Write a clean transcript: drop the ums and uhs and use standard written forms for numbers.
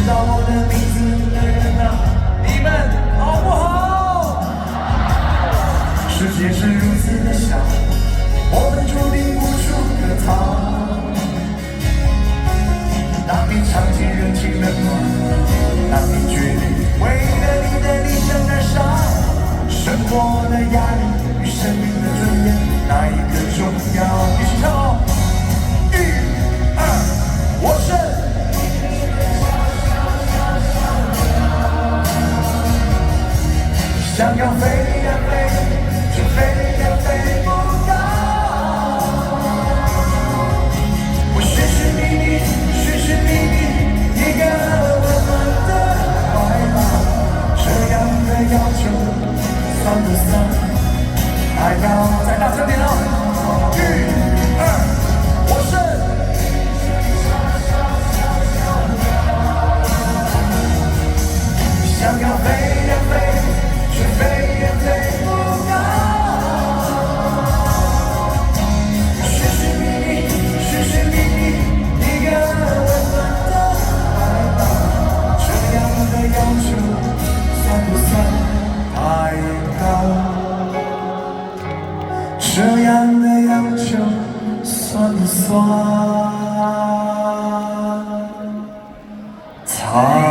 道我的名字的人啊，你们好不好？世界是如此的小，我们注定无处可逃。当你尝尽人情冷暖，当你决定为了你的理想燃烧，生活的压力与生命的尊严，哪一个重要？一起唱哦！1、2，我是。想要飞呀飞，却飞呀飞不高。我寻寻觅觅，寻寻觅觅一个温暖的怀抱。这样的要求算不算太高？再大声点哦！1、2，我是。想要飞呀飞。却飞也飞不高，寻寻觅觅，寻寻觅觅一个温暖的怀抱。这样的要求算不算太高？这样的要求算不算太？